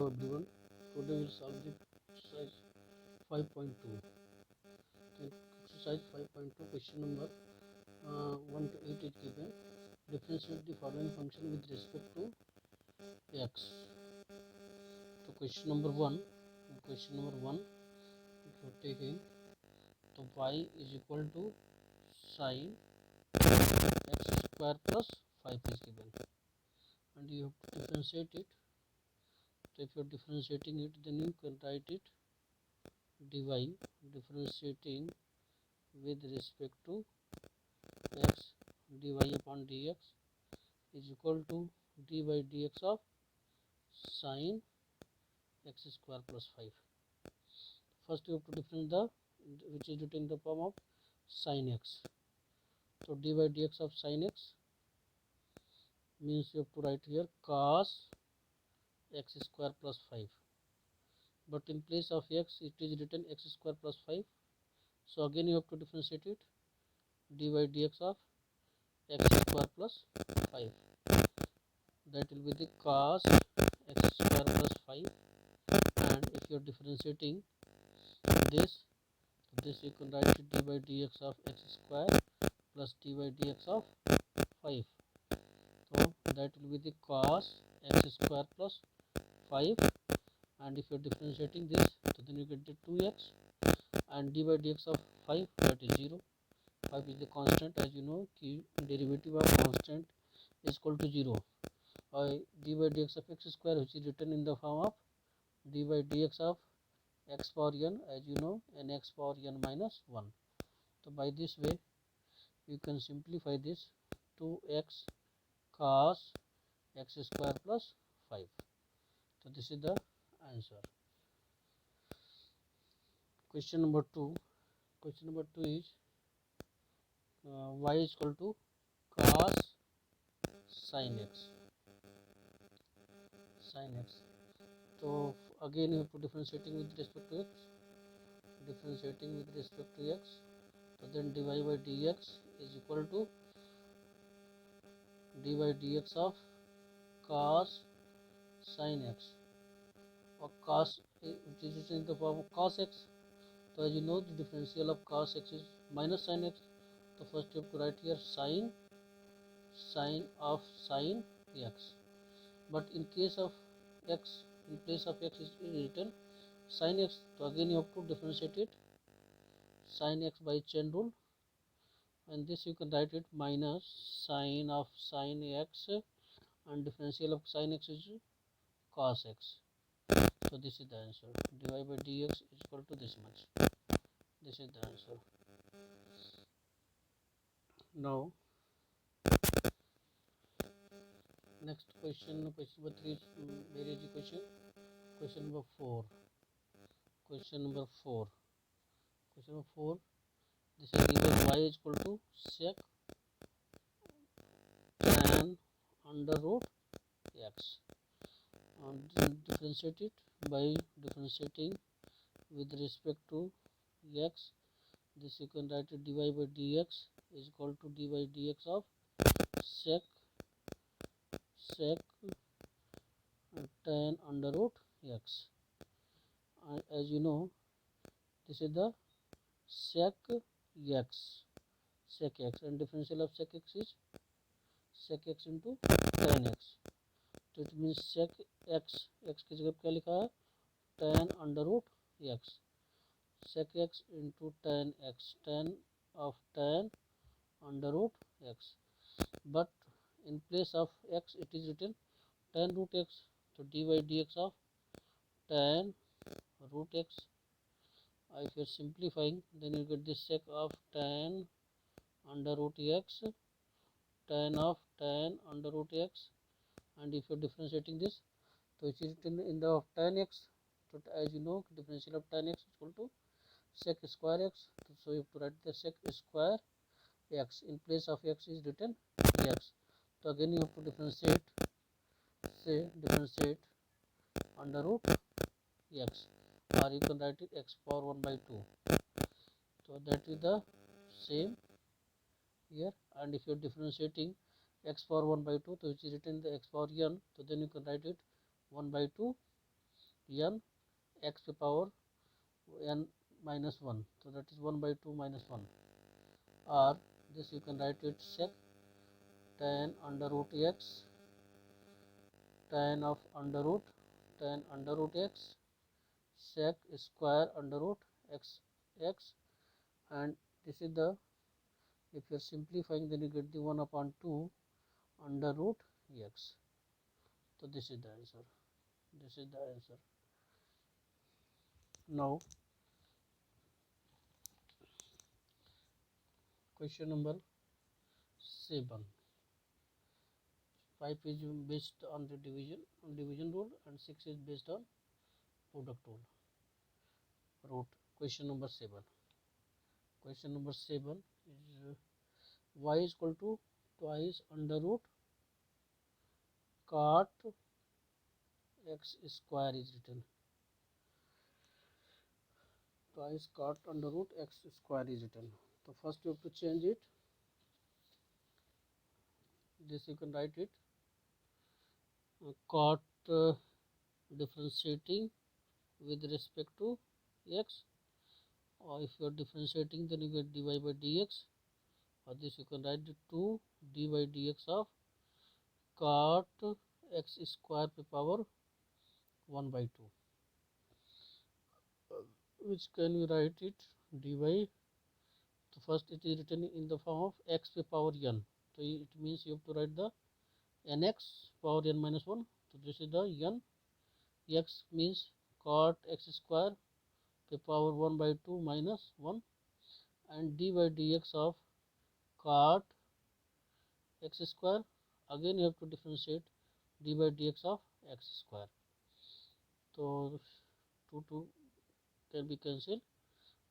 Everyone, today we'll solve the exercise 5.2. Exercise 5.2 question number 1 to 8 is given. Differentiate the following function with respect to x. So question number 1, if you are taking, so y is equal to sine x square plus 5 is given, and you have to differentiate it. So if you are differentiating it, then you can write it dy, differentiating with respect to x, dy upon dx is equal to d by dx of sine x square plus 5. First you have to differentiate the which is written in the form of sine x. So d by dx of sine x means you have to write here cos x square plus 5. But in place of x it is written x square plus 5. So again you have to differentiate it d by dx of x square plus 5. That will be the cos x square plus 5, and if you are differentiating this you can write it d by dx of x square plus d by dx of 5. So that will be the cos x square plus 5, and if you are differentiating this, so then you get the 2x, and d by dx of 5, that is 0. 5 is the constant, as you know, derivative of constant is equal to 0. D by dx of x square, which is written in the form of d by dx of x power n, as you know, and x power n minus 1. So by this way you can simplify this 2x cos x square plus 5. So this is the answer. Question number 2 is y is equal to cos sin x. So again you have to differentiating with respect to x. So then dy by dx is equal to dy by dx of cos sin x, or cos, which is in the form of cos x. So as you know, the differential of cos x is minus sin x. So first you have to write here sine of sin x. But in case of x, in place of x is written sin x. So again you have to differentiate it sin x by chain rule, and this you can write it minus sine of sin x, and differential of sin x is cos x. So this is the answer. Dy by dx is equal to this much. This is the answer. Now next question number 3 is very easy question. Question number 4. This is given y is equal to sec tan under root x, and differentiate it by differentiating with respect to x. This you can write it dy by dx is equal to dy by dx of sec tan under root x. As you know, this is the sec x, and differential of sec x is sec x into tan x. तो it means sec x की जगह क्या लिखा है tan under root x, sec x into tan x, tan of tan under root x. But in place of x it is written tan root x. So dy by dx of tan root x. If you are simplifying, then you get this sec of tan under root x, tan of tan under root x, and if you are differentiating this, so it is written in the of tan x. So as you know, differential of tan x is equal to sec square x. So you have to write the sec square x. In place of x is written x. So again you have to differentiate under root x, or you can write it x power 1 by 2. So that is the same here, and if you are differentiating x power 1 by 2, so which is written the x power n, so then you can write it 1 by 2 n x to the power n minus 1, so that is 1 by 2 minus 1, or this you can write it sec tan under root x tan of under root tan under root x sec square under root x x, and this is the, if you are simplifying, then you get the 1 upon 2 under root x. So this is the answer. This is the answer. Now question number 7. 5 is based on the division rule, and 6 is based on product rule. Root. Question number 7. Question number 7 is y is equal to twice under root cot x square is written. Twice cot under root x square is written. So first you have to change it. This you can write it cot differentiating with respect to x, or if you are differentiating, then you get dy by dx, or this you can write the 2 dy dx of cot x square to power 1 by 2, which can you write it dy. So first it is written in the form of x to power n, so it means you have to write the nx power n minus 1. So this is the n. X means cot x square to power 1 by 2 minus 1, and dy dx of cot x square, again you have to differentiate dy dx of x square. So 2 can be cancelled,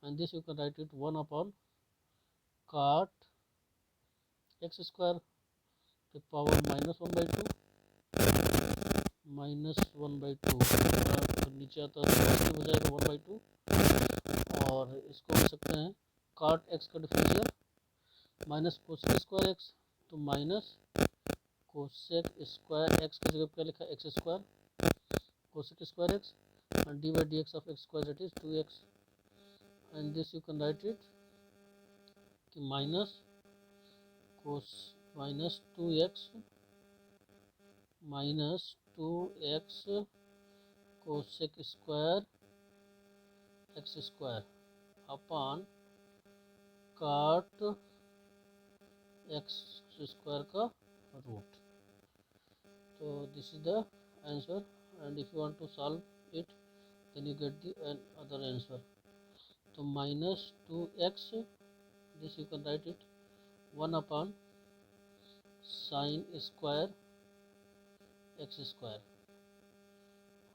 and this you can write it 1 upon cot x square to power minus 1 by 2 minus 1 by 2, तो नीचे आता है positive हो जाएगा 1 by 2, और इसको हम सकते हैं cot x का differential minus cosec square x, तो माइनस कोसेक स्क्वायर एक्स की जगह क्या लिखा है x square cosec square x, and dy dx of x square, that is 2x, and this you can write it minus cos minus 2x minus 2x cosec square x square upon cot x square का root. So this is the answer, and if you want to solve it, then you get the other answer. So minus 2x, this you can write it 1 upon sine square x square,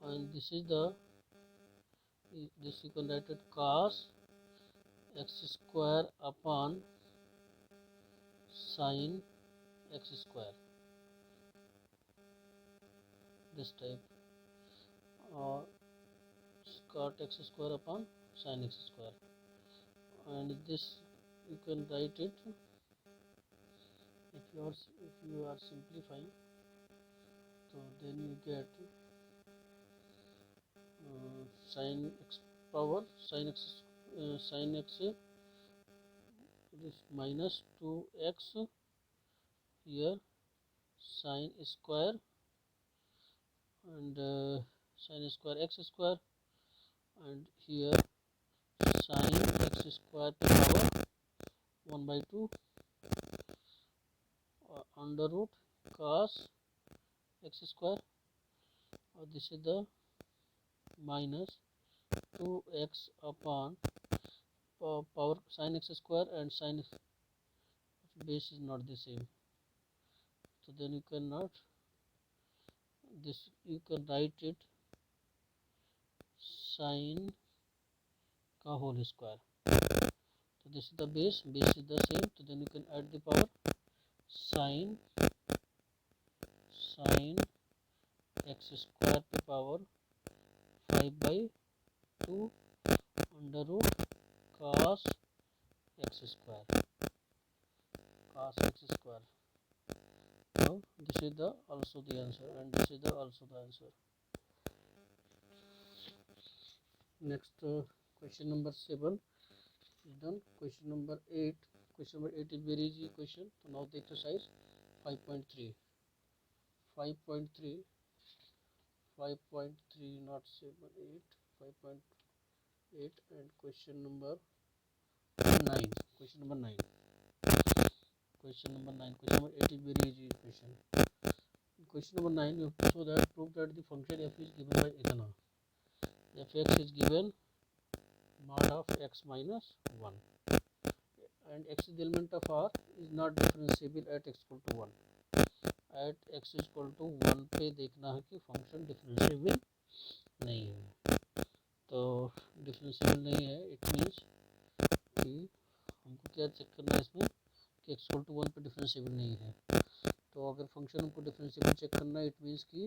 and this is the, this you can write it cos x square upon sine x square, this type, cot x square upon sine x square, and this you can write it, if you are simplifying, so then you get sine x power sine x this minus 2x here sine square, and sine square x square, and here sine x square to power 1 by 2 under root cos x square, this is the minus 2x upon power sine x square, and sine base is not the same, so then you cannot, this you can write it sine का whole square, so this is the base is the same, so then you can add the power sine x square to power 5 by 2 under root cos x square. Now this is the also the answer, and this is the also the answer. Next question number 7 is done. Question number 8 is very easy question. So now the exercise 5.3 not 7 8 5.8 and question number 9 question number 9 question number 8 is very easy question. Question number 9, you have to show that prove that the function f is given by इतना fx is given mod of x minus 1 and x is the element of r is not differentiable at x equal to 1. At x is equal to 1 पे देखना है कि function differentiable नहीं है. तो differentiable नहीं है, इट मीन्स कि हमको क्या चेक करना है इसमें कि x इक्वल टू 1 पे डिफरेंशिएबल नहीं है. तो अगर फंक्शन हमको डिफरेंशिएबल चेक करना है, इट मीन्स कि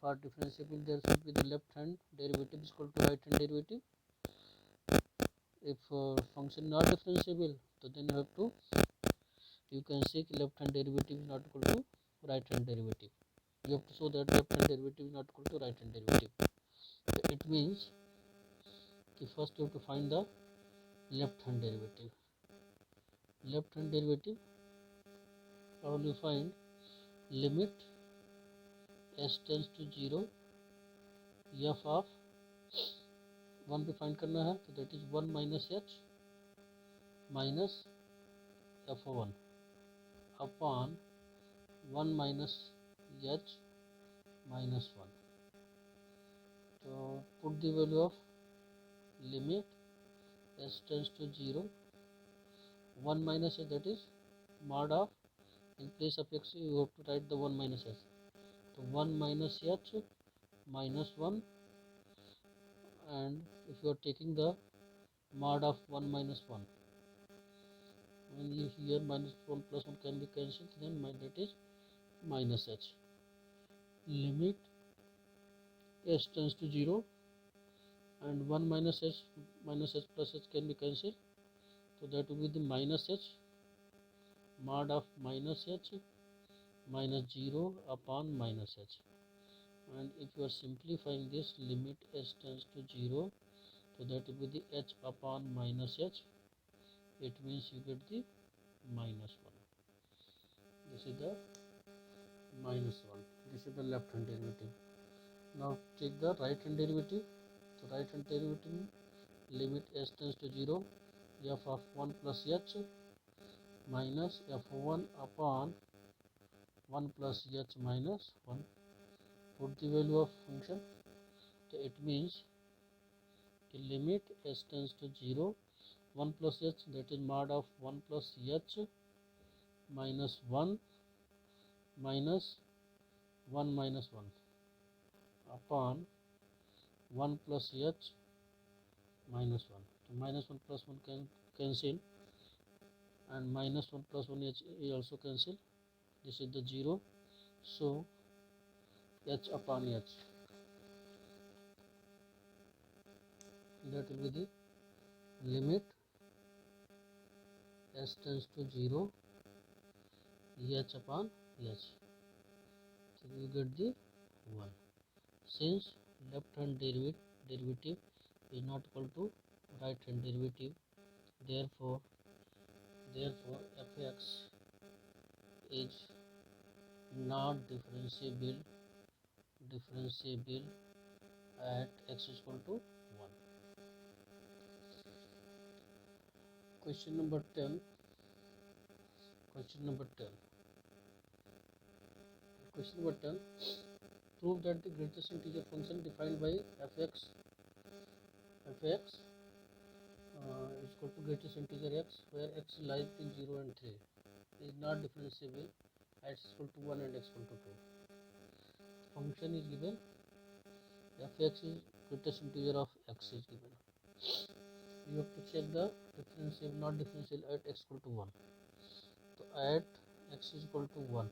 for differentiable there should be the left hand derivative equal to right hand derivative. If function not differentiable, so then you can say left hand derivative is not equal to right hand derivative. You have to show that left hand derivative is not equal to right hand derivative. So it means first you have to find the left hand derivative. Left hand derivative, how will you find? Limit s tends to 0 f of 1 पे find करना है, तो that is 1 minus h minus f1 upon 1 minus h minus 1. तो put the value of limit s tends to 0 1 minus h that is mod of in place of x you have to write the 1 minus h. So 1 minus h minus 1, and if you are taking the mod of 1 minus 1, when you here minus 1 plus 1 can be cancelled, then that is minus h. Limit s tends to 0 and 1 minus h plus h can be cancelled, so that will be the minus h mod of minus h minus 0 upon minus h. And if you are simplifying this, limit s tends to 0, so that will be the h upon minus h. It means you get the minus 1. This is the minus 1. This is the left hand derivative. Now take the right hand derivative. So right hand derivative, limit s tends to 0 f of 1 plus h minus f1 upon 1 plus h minus 1. Put the value of function, so it means the limit s tends to 0 1 plus h, that is mod of 1 plus h minus 1 minus 1 minus 1 upon 1 plus h minus 1. So minus 1 plus 1 can cancel, and minus 1 plus 1 h is also cancel. This is the 0, so h upon h, that will be the limit s tends to 0 h upon h. So you get the 1. Since left hand derivative is not equal to right hand derivative, therefore fx is not differentiable at x is equal to 1. Question number 10. Prove that the greatest integer function defined by fx is equal to greatest integer x, where x lies between 0 and 3, is not differentiable at x equal to 1 and x equal to 2. Function is given, fx is greatest integer of x is given. You have to check the differentiable, not differentiable at x equal to 1. So at x is equal to 1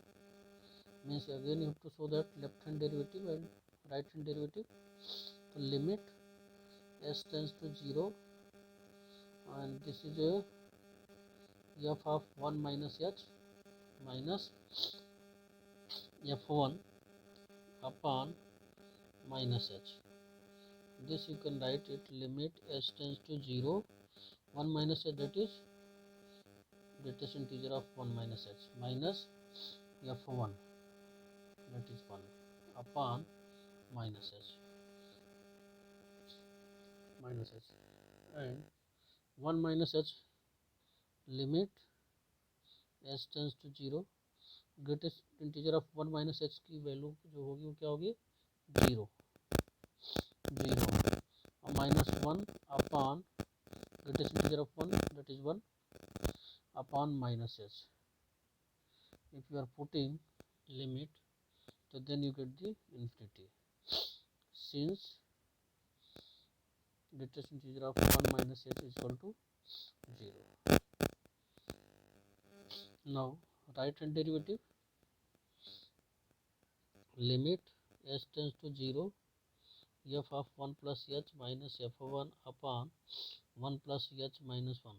means again you have to show that left hand derivative and right hand derivative. So limit s tends to 0, and this is a f of 1 minus h minus f1 upon minus h. this you can write it limit s tends to 0 1 minus h, that is greatest integer of 1 minus h minus f1, that is 1 upon minus h and 1 minus h limit s tends to 0 greatest integer of 1 minus H की value जो होगी वो क्या होगी 0 और minus 1 upon greatest integer of 1 that is 1 upon minus h. If you are putting limit, so then you get the infinity, since greatest integer of 1 minus h is equal to 0. Now right hand derivative, limit s tends to 0 f of 1 plus h minus f1 upon 1 plus h minus 1.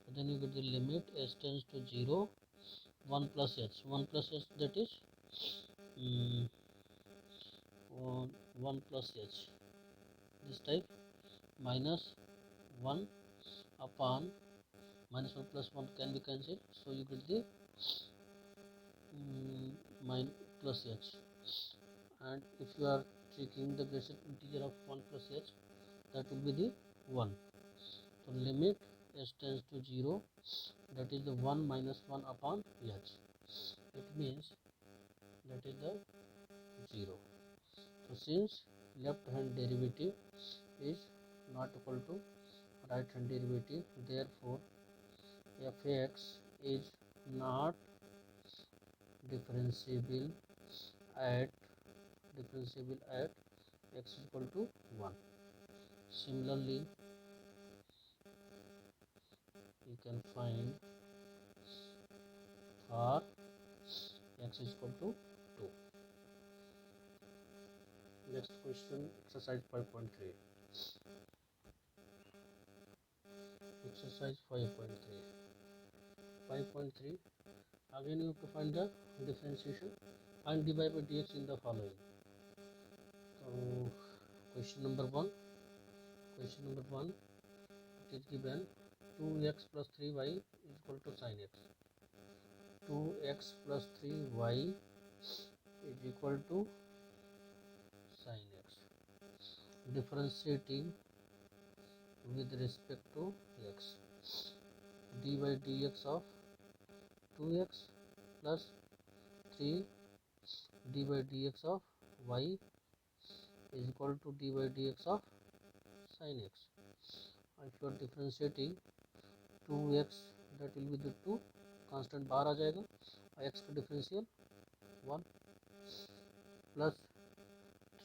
So then you get the limit s tends to 0 1 plus h that is 1 plus h this type minus 1 upon minus 1 plus 1 can be cancelled, so you get the plus h, and if you are taking the basic integer of 1 plus h, that will be the 1. So limit s tends to 0, that is the 1 minus 1 upon h, it means that is the 0. So since left hand derivative is not equal to right hand derivative, therefore fx is not differentiable at x is equal to 1. Similarly, you can find for x is equal to 2. Next question, exercise 5.3. Exercise 5.3. 5.3. Again you have to find the differentiation. Find dy by dx in the following. So question number 1. It is given 2x plus 3y is equal to sin x. 2x plus 3y is equal to sin x. Differentiating with respect to x. dy dx of 2x plus 3 dy dx of y is equal to dy dx of sin x. If you are differentiating 2x, that will be the 2 constant बाहर आ जाएगा, x का differential 1 plus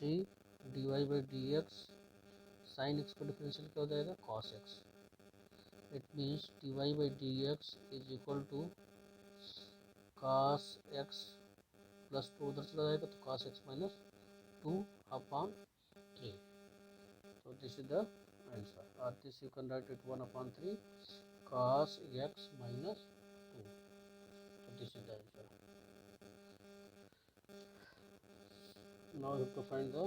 3 dy by dx sin x का differential क्या हो जाएगा cos x. It means dy by dx is equal to cos x plus 2 उधर चला जाएगा तो cos x minus 2 upon 3. So this is the answer, or this you can write it 1 upon 3 cos x minus 2. So this is the answer. Now you have to find the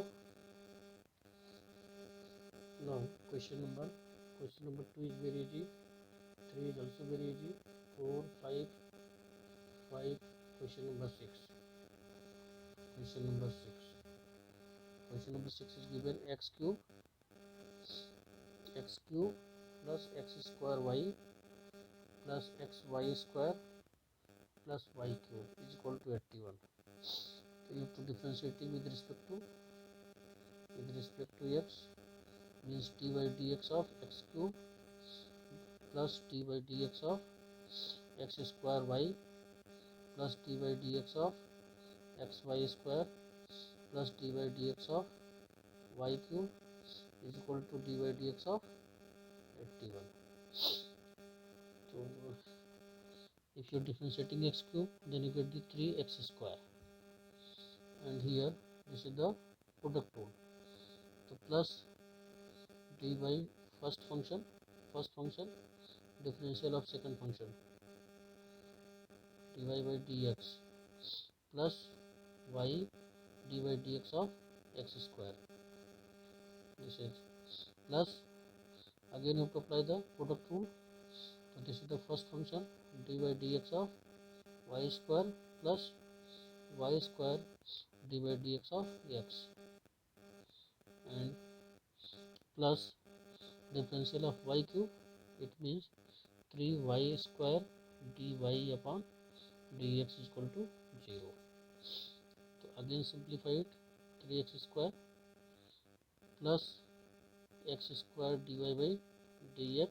question number 2 is very easy, 3 is also very easy, 4, 5. Question number 6. Question number 6 is given x cube plus x square y plus xy square plus y cube is equal to 81. So you have to differentiate with respect to x, means dy dx of x cube plus dy dx of x square y plus dy dx of xy square plus dy dx of y cube is equal to dy dx of 81. So if you are differentiating x cube, then you get the 3x square, and here this is the product rule. So plus dy first function differential of second function dy by dx plus y dy dx of x square this is plus, again you have to apply the product rule. So this is the first function, dy dx of y square plus y square dy dx of x, and plus differential of y cube, it means 3y square dy upon dx is equal to 0. So again simplify it, 3x square plus x square dy by dx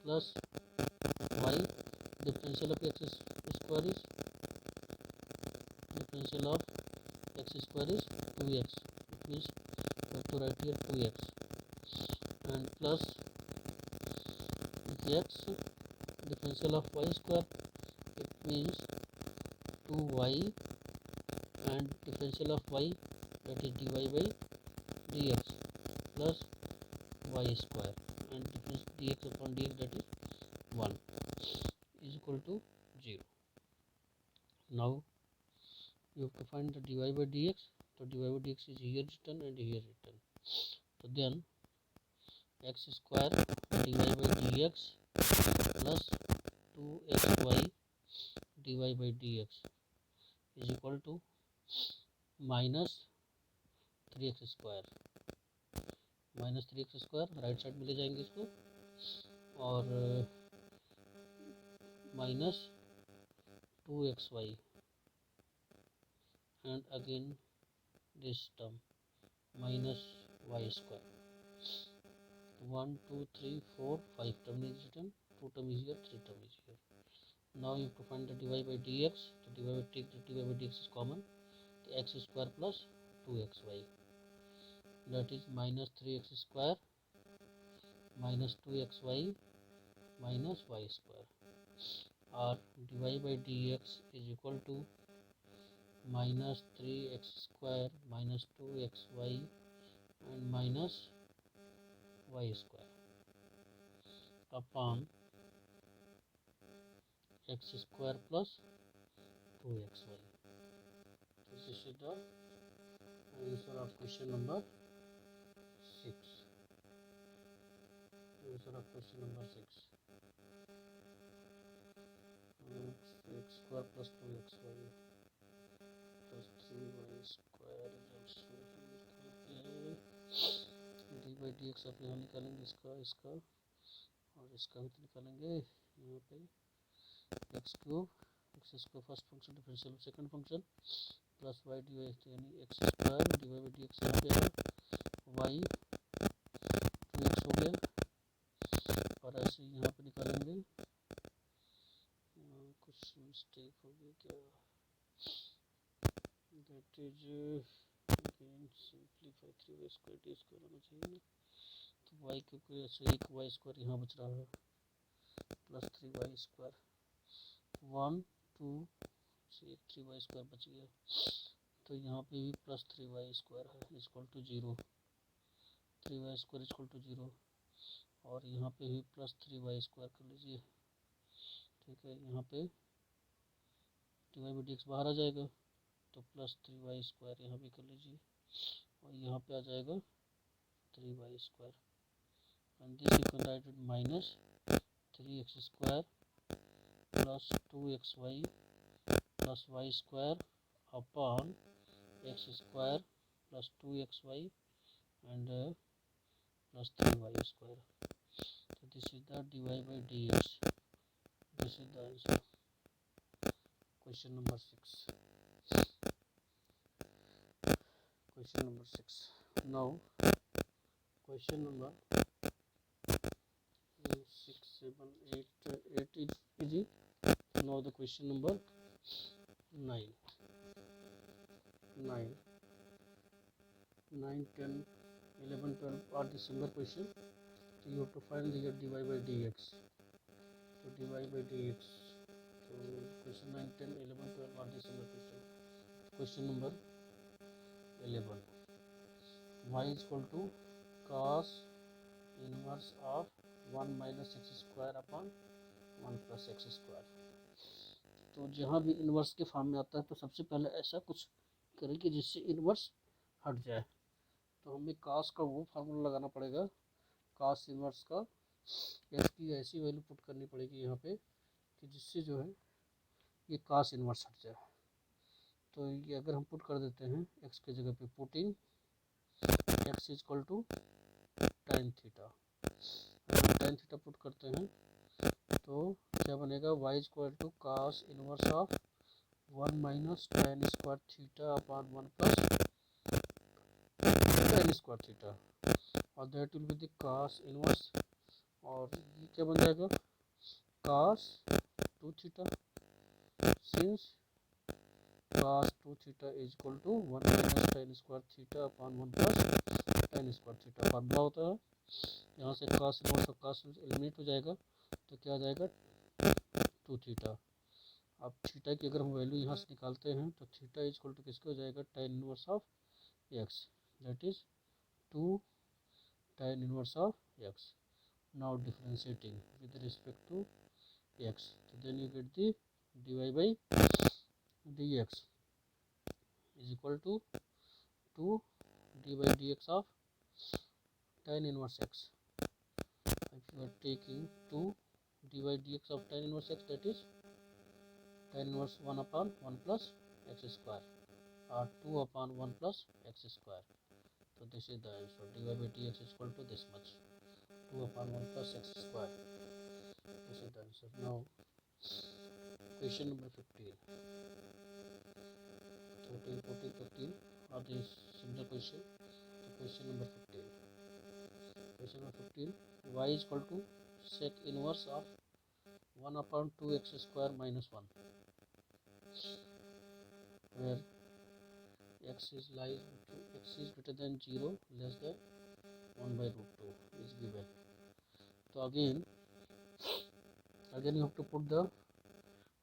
plus y, differential of x square is, differential of x square is 2x, it means we have to write here 2x, and plus x, differential of y square, it means 2y, and differential of y, that is dy by dx plus y square, and difference dx upon dx, that is 1, is equal to 0. Now you have to find the dy by dx. So dy by dx is here written and here written. So then x square dy by dx plus 2xy dy by dx is equal to minus 3x square, minus 3x square right side में ले जाएंगे इसको, और minus 2xy, and again this term minus y square. 1 2 3 4 5 term is written, 2 term is here, 3 term is here. Now you have to find the dy by dx. So dy by dx is common, so x square plus 2xy, that is minus 3x square minus 2xy minus y square, or dy by dx is equal to minus 3x square minus 2xy and minus y square upon x square plus 2xy. This is the answer of question number 6. Answer of question number 6. X square plus 2xy plus 3y square is also here. dy by dx आप यहाँ निकालेंगे, इसका और इसका भी निकालेंगे यहाँ पे, x cube first function differential second function plus y d y, यानी x square d y by d x यहाँ पे है, वाई 2x हो गया, और ऐसे यहाँ पे निकालेंगे, कुछ मिस्टेक हो गई क्या, that is again simplify 3y square D square होना चाहिए, तो वाई क्यूब ऐसे एक वाई स्क्वायर यहाँ बच रहा है प्लस 3y स्क्वायर, 1 2 से एक 3y स्क्वायर बच गया, तो यहाँ पे भी प्लस 3y स्क्वायर है equal to 0, 3y square equal to 0, और यहाँ पे भी प्लस 3y स्क्वायर कर लीजिए, ठीक है, यहाँ पे dy बाई डी एक्स बाहर आ जाएगा, तो प्लस 3y स्क्वायर यहाँ भी कर लीजिए, और यहाँ पे आ जाएगा 3y square, and this you can write it minus 3x square plus 2xy plus y square upon x square plus 2xy and plus 3y square. So this is the dy by dx. This is the answer. Question number 6. Question number 6. Now question number 6 7 8 is easy. Now the question number 9 10 11 12 are the similar question, so you have to find here dy by dx. So dy by dx, so question 9 10 11 12 are the similar question. Question number 11, y is equal to cos inverse of 1 minus x square upon 1 plus x square. तो जहाँ भी inverse के form में आता है तो सबसे पहले ऐसा कुछ करें कि जिससे इन्वर्स हट जाए, तो हमें cos का वो फार्मूला लगाना पड़ेगा, cos इनवर्स का x की ऐसी वैल्यू पुट करनी पड़ेगी यहाँ पे कि जिससे जो है ये cos इनवर्स हट जाए। तो ये अगर हम पुट कर देते हैं x के जगह पे, putting x equal to tan theta, अगर हम tan थीटा पुट करते हैं तो क्या बनेगा, y equal to cos inverse of 1 minus tan square theta upon 1 plus tan square theta, और that will be the cos inverse, और ये क्या बन जाएगा cos 2 थीटा, सिंस cos 2 थीटा is equal to 1 minus tan square theta upon 1 plus tan square theta. Formula होता है, यहाँ से cos इनवर्स और cos एलिमिनेट हो जाएगा, तो क्या आ जाएगा 2 थीटा। अब थीटा की अगर हम वैल्यू यहाँ से निकालते हैं तो थीटा इज इक्वल टू किसके हो जाएगा, tan inverse of x, that is 2 tan inverse of x। Now differentiating with respect to x, तो then you get the dy by dx is equal to 2 d by dx of tan inverse x. If you are taking 2 d by dx of tan inverse x, that is tan inverse 1 upon 1 plus x square, or 2 upon 1 plus x square. So this is the answer, dy by dx is equal to this much, 2 upon 1 plus x square. This is the answer. Now question number 15, 13, 14, 15 are these similar question. So question number 15. Question number 15, y is equal to sec inverse of 1 upon 2x square minus 1, where x is greater than 0, less than 1 by root 2 is given. So again you have to put the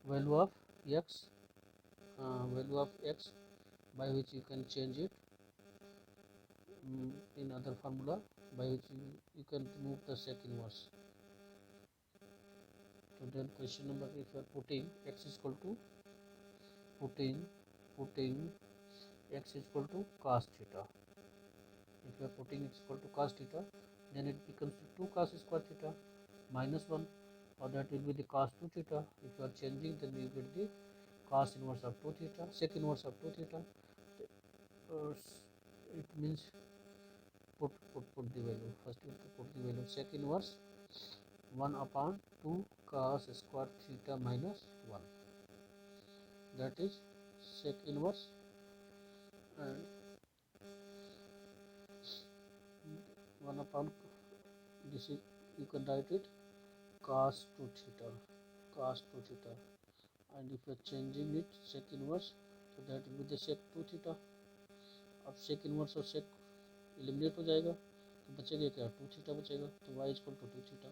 value of x, by which you can change it in other formula, by which you can remove the sec inverse. So then question number, if you are putting x is equal to putting x is equal to cos theta, if you are putting x equal to cos theta, then it becomes 2 cos square theta minus 1, or that will be the cos 2 theta. If you are changing, then you get the cos inverse of 2 theta, sec inverse of 2 theta. It means put the value. First you have to put the value sec inverse 1 upon 2 cos square theta minus 1, that is sec inverse, and 1 upon, this is, you can write it cos 2 theta, and if you are changing it sec inverse, so that will be the sec 2 theta. अब sec inverse और sec eliminate हो जाएगा, तो बचेगा क्या, 2 theta बचेगा, तो y equal to 2 theta.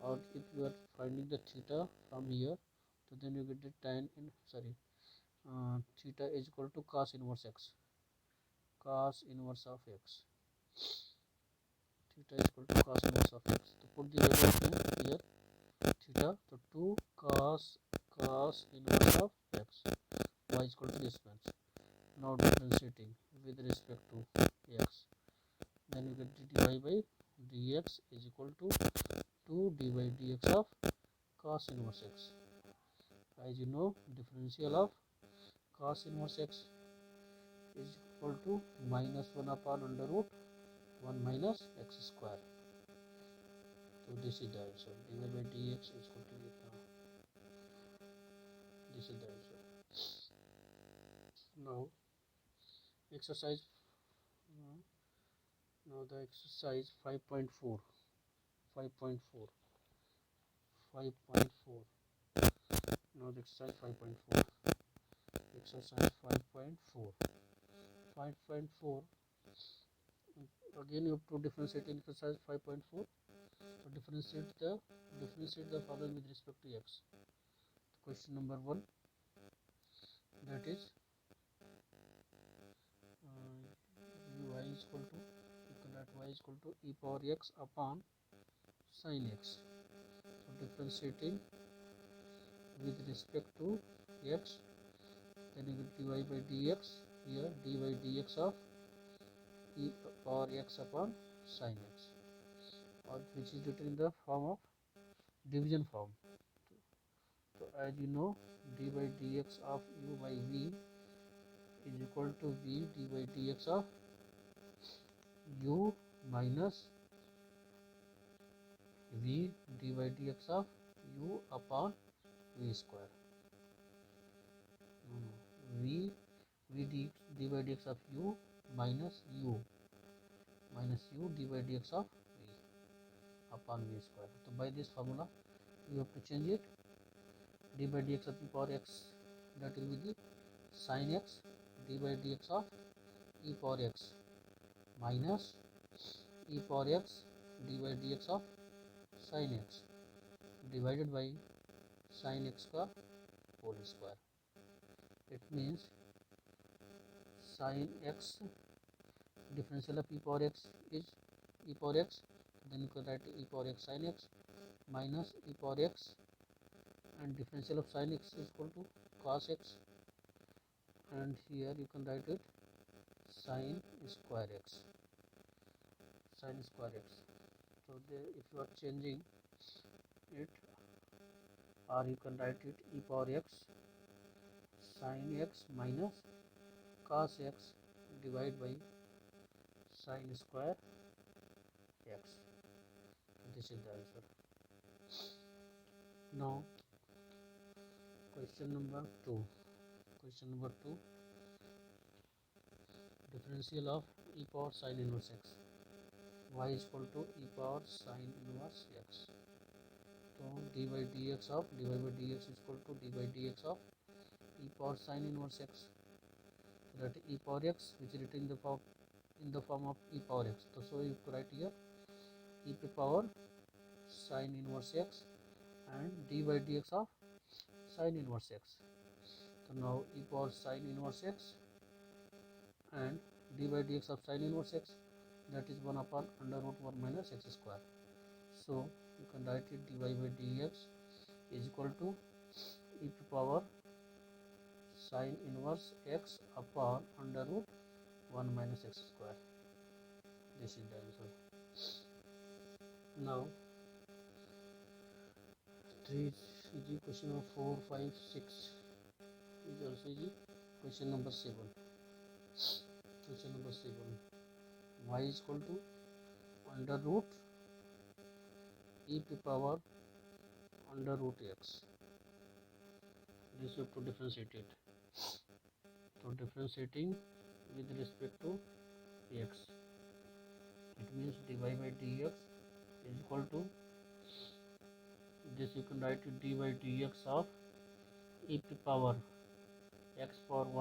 और if you are finding the theta from here, तो then you get the tan in theta is equal to cos inverse x, theta is equal to cos inverse of x. तो put the value of 2 here, theta, तो 2 cos inverse of x, y is equal to this much. Now differentiating with respect to x, then you get dy by dx is equal to 2 d by dx of cos inverse x. As you know, differential of cos inverse x is equal to minus 1 upon under root 1 minus x square. So this is the answer, dy by dx is equal to this is the answer. Now exercise, now the exercise 5.4, now the exercise 5.4, again you have to differentiate in exercise 5.4. So differentiate the following with respect to x. Question number 1, that is y is equal to, you can write y is equal to e power x upon sin x. So differentiating with respect to x, then you get dy by dx, here dy by dx of e power x upon sin x, or which is written in the form of division form. So as you know, d by dx of u by v is equal to v d by dx of u minus v d by dx of u upon v square. v d by dx of u minus u d by dx of v upon v square. So by this formula you have to change it. D by dx of e power x, that will be the sin x d by dx of e power x minus e power x d by dx of sin x divided by sin x का whole square. It means sin x, differential of e power x is e power x, then you can write e power x sin x minus e power x, and differential of sin x is equal to cos x, and here you can write it sin square x. So if you are changing it, or you can write it e power x sin x minus cos x divided by sin square x. This is the answer. Now question number 2. Differential of e power sin inverse x. Y is equal to e power sin inverse x. So d by dx is equal to d by dx of e power sin inverse x. So that e power x, which is written in the form of e power x. So you have to write here e power sin inverse x and d by dx of sin inverse x. So now e power sin inverse x and d by dx of sin inverse x, that is 1 upon under root 1 minus x square. So you can write it dy by dx is equal to e power sin inverse x upon under root 1 minus x square. This is the answer. Now 3 is question number 4, 5, 6 is also question number 7. Y is equal to under root e power under root x. This you have to differentiate it. So differentiating with respect to x, it means dy by dx is equal to this, you can write it dy by dx of e power x power 1